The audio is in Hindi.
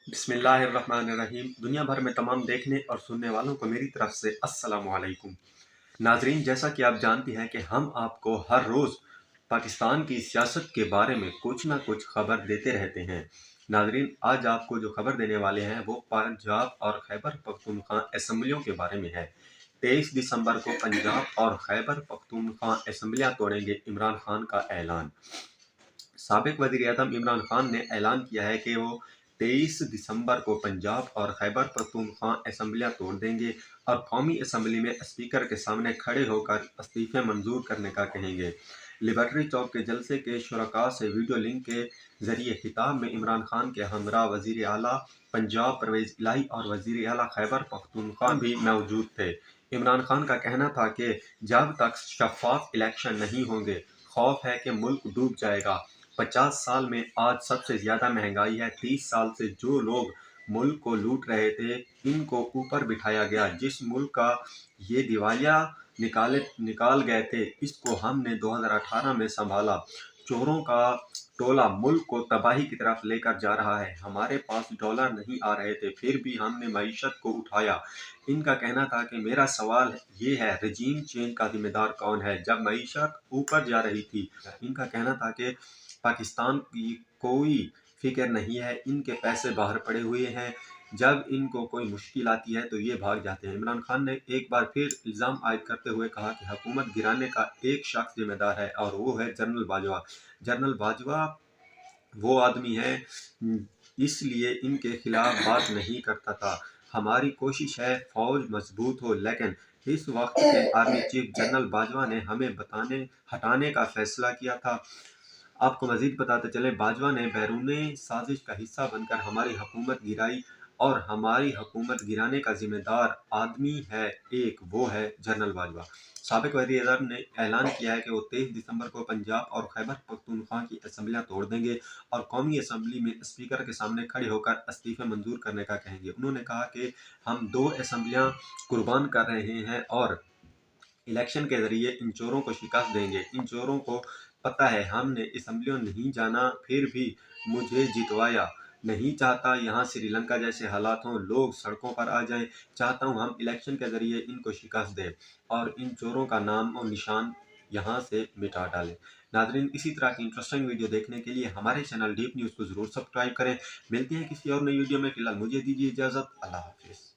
बिस्मिल्लाहिर्रहमानिर्रहीम। दुनिया भर में तमाम देखने और सुनने वालों को मेरी तरफ से अस्सलामु अलैकुम। नाजरीन, जैसा कि आप जानती हैं कि हम आपको हर रोज़ पाकिस्तान की सियासत के बारे में कुछ ना कुछ खबर देते रहते हैं। नाजरीन, आज आपको जो खबर देने वाले हैं वो पंजाब और खैबर पख्तूनख्वा असम्बलियों के बारे में है। 23 दिसंबर को पंजाब और खैबर पख्तूनख्वा असम्बलियाँ तोड़ेंगे, इमरान खान का ऐलान। साबिक वज़ीर-ए-आज़म इमरान खान ने ऐलान किया है कि वो 23 दिसंबर को पंजाब और खैबर पख्तूनख्वा असम्बलियाँ तोड़ देंगे और कौमी असम्बली में स्पीकर के सामने खड़े होकर इस्तीफ़े मंजूर करने का कहेंगे। लिबर्टी चौक के जलसे के शुरका से वीडियो लिंक के जरिए खिताब में इमरान खान के हमरा वज़ीर आला पंजाब परवेज़ इलाही और वज़ीर आला खैबर पख्तूनख्वा भी मौजूद थे। इमरान खान का कहना था कि जब तक शफाफ इलेक्शन नहीं होंगे, खौफ है कि मुल्क डूब जाएगा। 50 साल में आज सबसे ज्यादा महंगाई है। 30 साल से जो लोग मुल्क को लूट रहे थे, इनको ऊपर बिठाया गया। जिस मुल्क का ये दिवालिया निकाल गए थे, इसको हमने 2018 में संभाला। चोरों का टोला मुल्क को तबाही की तरफ लेकर जा रहा है। हमारे पास डॉलर नहीं आ रहे थे, फिर भी हमने मईशत को उठाया। इनका कहना था कि मेरा सवाल ये है, रजीम चेंज का जिम्मेदार कौन है जब मईशत ऊपर जा रही थी। इनका कहना था कि पाकिस्तान की कोई फिक्र नहीं है, इनके पैसे बाहर पड़े हुए हैं। जब इनको कोई मुश्किल आती है तो ये भाग जाते हैं। इमरान खान ने एक बार फिर इल्ज़ाम आयद करते हुए कहा कि हुकूमत गिराने का एक शख्स जिम्मेदार है और वो है जनरल बाजवा। जनरल बाजवा वो आदमी है, इसलिए इनके खिलाफ बात नहीं करता था। हमारी कोशिश है फौज मजबूत हो, लेकिन इस वक्त के आर्मी चीफ जनरल बाजवा ने हमें हटाने का फैसला किया था। आपको मजीद बताते चले, बाजवा ने बैरूनी साजिश का हिस्सा बनकर हमारी हुकूमत गिराई और हमारी हुकूमत गिराने का जिम्मेदार आदमी है एक, वो है जनरल बाजवा। साबिक वज़ीर-ए-आज़म ने ऐलान किया है कि वो 23 दिसंबर को पंजाब और खैबर पख्तूनख्वा की असम्बलियाँ तोड़ देंगे और कौमी असम्बली में स्पीकर के सामने खड़े होकर इस्तीफ़े मंजूर करने का कहेंगे। उन्होंने कहा कि हम 2 असम्बलियाँ कुर्बान कर रहे हैं और इलेक्शन के जरिए इन चोरों को शिकस्त देंगे। इन चोरों को पता है हमने असम्बलियों नहीं जाना, फिर भी मुझे जितवाया। नहीं चाहता यहाँ श्रीलंका जैसे हालात हों, लोग सड़कों पर आ जाएं। चाहता हूँ हम इलेक्शन के जरिए इनको शिकस्त दें और इन चोरों का नाम और निशान यहाँ से मिटा डालें। नाजरीन, इसी तरह की इंटरेस्टिंग वीडियो देखने के लिए हमारे चैनल डीप न्यूज़ को ज़रूर सब्सक्राइब करें। मिलते हैं किसी और नई वीडियो में। फिलहाल मुझे दीजिए इजाज़त। अल्लाह हाफिज़।